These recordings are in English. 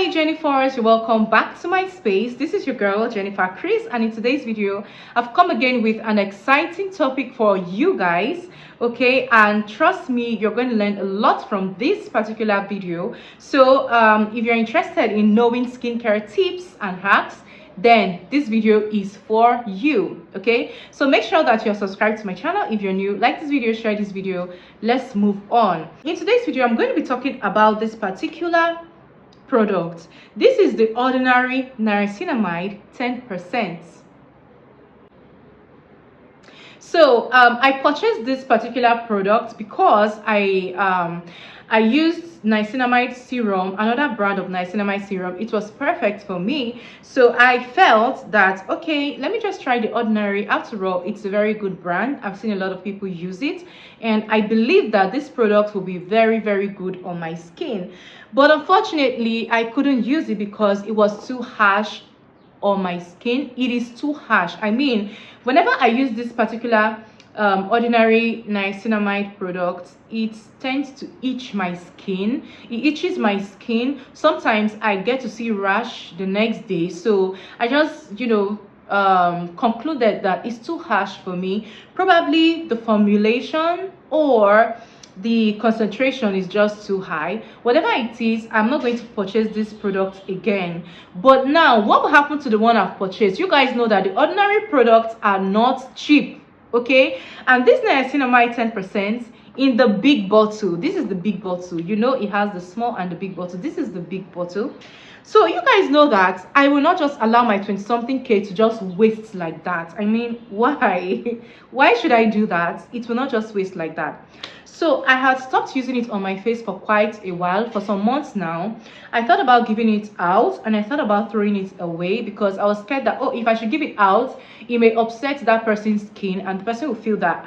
Hi Jennifers, you're welcome back to my space. This is your girl Jennifer Chris, and in today's video I've come again with an exciting topic for you guys. Okay, and trust me, you're going to learn a lot from this particular video. So if you're interested in knowing skincare tips and hacks, then this video is for you. Okay, so make sure that you're subscribed to my channel. If you're new, like this video, share this video. Let's move on. In today's video I'm going to be talking about this particular product. This is the Ordinary Niacinamide 10%. So I purchased this particular product because I used Niacinamide Serum, another brand of Niacinamide Serum. It was perfect for me, so I felt that okay, let me just try the Ordinary. After all, it's a very good brand. I've seen a lot of people use it, and I believe that this product will be very, very good on my skin. But unfortunately, I couldn't use it because it was too harsh on my skin. It is too harsh. I mean, whenever I use this particular Ordinary Niacinamide product, it tends to itch my skin. It itches my skin. Sometimes I get to see rash the next day, so I just concluded that it's too harsh for me. Probably the formulation or the concentration is just too high. Whatever it is, I'm not going to purchase this product again. But now, what will happen to the one I've purchased? You guys know that the Ordinary products are not cheap, okay? And this Niacinamide 10% in the big bottle. This is the big bottle. You know, it has the small and the big bottle. This is the big bottle. So you guys know that I will not just allow my 20-something K to just waste like that. I mean, why? Why should I do that? It will not just waste like that. So I had stopped using it on my face for quite a while, for some months now. I thought about giving it out, and I thought about throwing it away because I was scared that, oh, if I should give it out, it may upset that person's skin and the person will feel that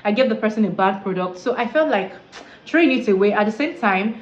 I gave the person a bad product. So I felt like throwing it away. At the same time,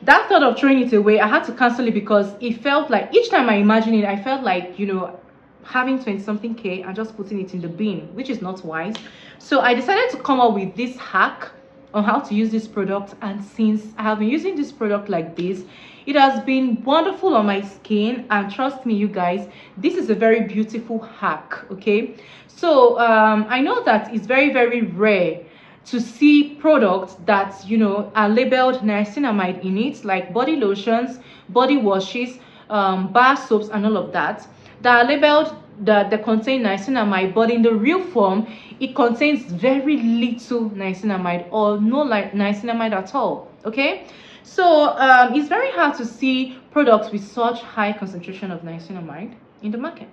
that thought of throwing it away, I had to cancel it because it felt like each time I imagine it, I felt like, you know, having 20-something K and just putting it in the bin, which is not wise. So I decided to come up with this hack on how to use this product, and since I have been using this product like this, it has been wonderful on my skin. And trust me, you guys, this is a very beautiful hack. Okay, so I know that it's very, very rare to see products that, you know, are labeled niacinamide in it, like body lotions, body washes, bar soaps and all of that are labeled that they contain niacinamide, but in the real form it contains very little niacinamide or no niacinamide at all. Okay, so it's very hard to see products with such high concentration of niacinamide in the market.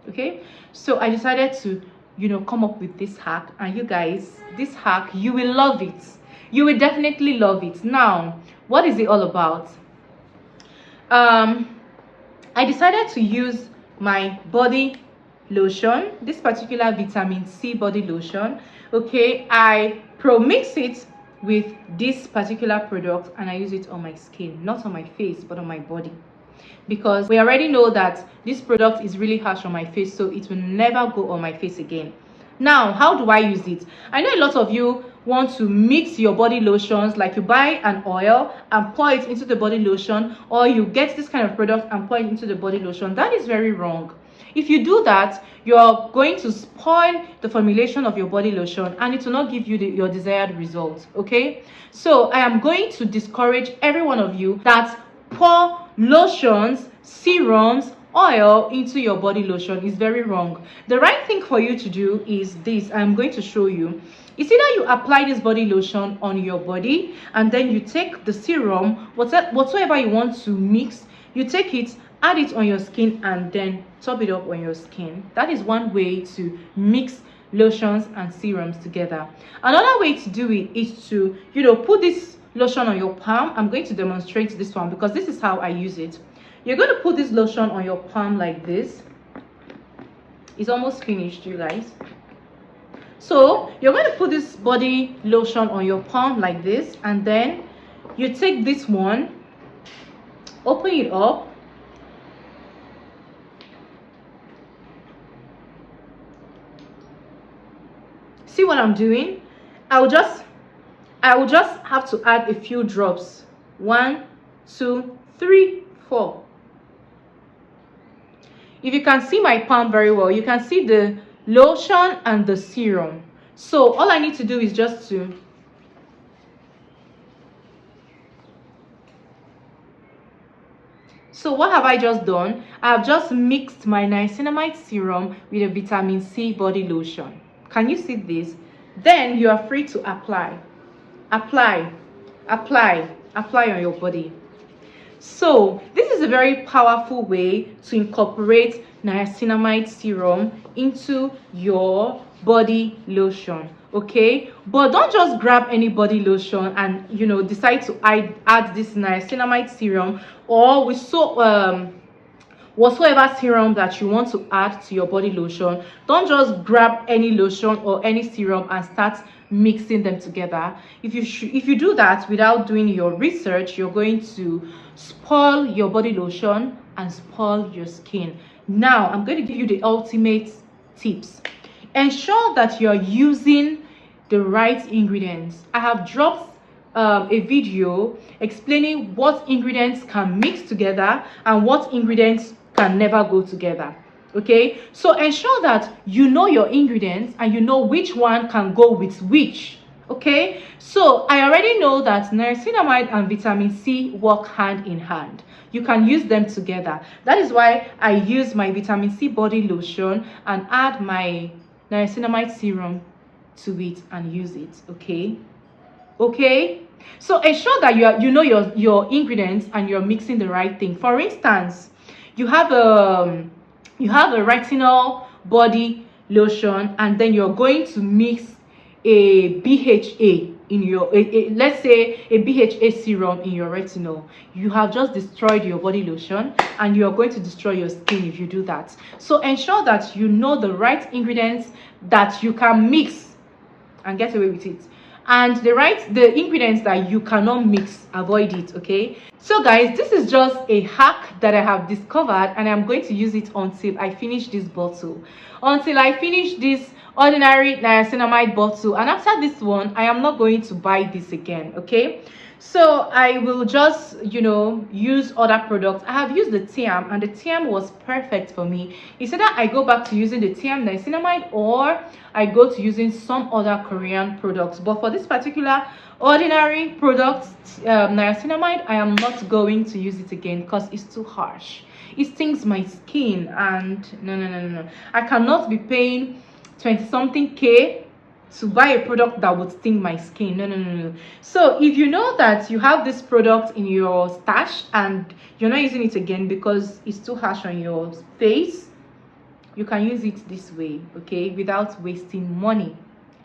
Okay, so I decided to, you know, come up with this hack, and you guys, this hack, you will love it. You will definitely love it. Now, what is it all about? I decided to use my body lotion, this particular vitamin C body lotion. Okay, I pro-mix it with this particular product and I use it on my skin, not on my face but on my body, because we already know that this product is really harsh on my face, so it will never go on my face again. Now, how do I use it? I know a lot of you want to mix your body lotions, like you buy an oil and pour it into the body lotion, or you get this kind of product and pour it into the body lotion. That is very wrong. If you do that, you're going to spoil the formulation of your body lotion and it will not give you your desired result. Okay, so I am going to discourage every one of you that pour lotions, serums, oil into your body lotion. Is very wrong. The right thing for you to do is this. I'm going to show you. It's either you apply this body lotion on your body and then you take the serum, whatsoever you want to mix, you take it, add it on your skin and then top it up on your skin. That is one way to mix lotions and serums together. Another way to do it is to, you know, put this lotion on your palm. I'm going to demonstrate this one because this is how I use it. You're going to put this lotion on your palm like this. It's almost finished, you guys. So you're going to put this body lotion on your palm like this, and then you take this one, open it up, see what I'm doing? I will just have to add a few drops. 1, 2, 3, 4. If you can see my palm very well, you can see the lotion and the serum. So all I need to do is just to So what have I just done? I've just mixed my niacinamide serum with a vitamin C body lotion. Can you see this? Then you are free to apply. Apply, apply, apply on your body. So this is a very powerful way to incorporate niacinamide serum into your body lotion. Okay, but don't just grab any body lotion and decide to add this niacinamide serum or whatsoever serum that you want to add to your body lotion. Don't just grab any lotion or any serum and start mixing them together. If you do that without doing your research, you're going to spoil your body lotion and spoil your skin. Now I'm going to give you the ultimate tips. Ensure that you're using the right ingredients. I have dropped a video explaining what ingredients can mix together and what ingredients can never go together. Okay, so ensure that you know your ingredients and you know which one can go with which. Okay, so I already know that niacinamide and vitamin C work hand in hand. You can use them together. That is why I use my vitamin C body lotion and add my niacinamide serum to it and use it. Okay, so ensure that you know your ingredients and you're mixing the right thing. For instance, you have a retinol body lotion and then you're going to mix a BHA in your let's say a BHA serum in your retinol. You have just destroyed your body lotion and you're going to destroy your skin if you do that. So ensure that you know the right ingredients that you can mix and get away with it, and the ingredients that you cannot mix, avoid it. Okay, so guys, this is just a hack that I have discovered and I'm going to use it until I finish this bottle, until I finish this ordinary niacinamide bottle, and after this one I am not going to buy this again. Okay, so I will just use other products. I have used the TM and the TM was perfect for me. It's either I go back to using the TM niacinamide or I go to using some other Korean products, but for this particular ordinary product, niacinamide, I am not going to use it again because it's too harsh. It stings my skin, and no, I cannot be paying 20-something K to buy a product that would sting my skin. No. So if you know that you have this product in your stash and you're not using it again because it's too harsh on your face, you can use it this way, okay, without wasting money.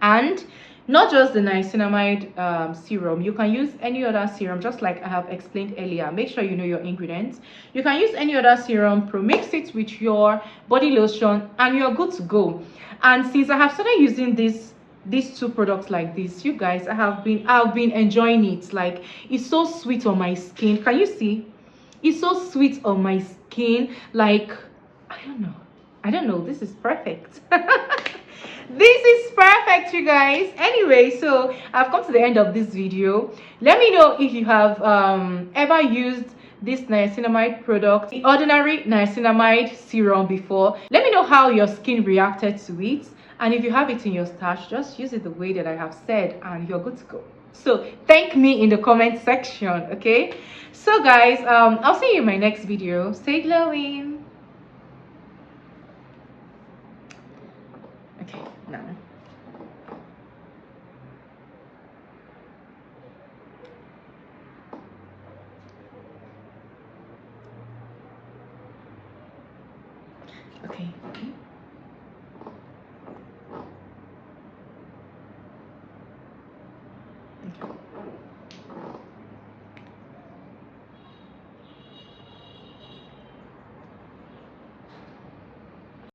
And not just the niacinamide serum, you can use any other serum, just like I have explained earlier. Make sure you know your ingredients. You can use any other serum, mix it with your body lotion, and you're good to go. And since I have started using these two products like this, you guys, I've been enjoying it. Like, it's so sweet on my skin. Can you see? It's so sweet on my skin. Like, I don't know, this is perfect. This is perfect, you guys. Anyway, so I've come to the end of this video. Let me know if you have ever used this niacinamide product, the ordinary niacinamide serum, before. Let me know how your skin reacted to it, and if you have it in your stash, just use it the way that I have said and you're good to go. So thank me in the comment section. Okay, so guys, I'll see you in my next video. Stay glowing. Okay, now okay. Okay.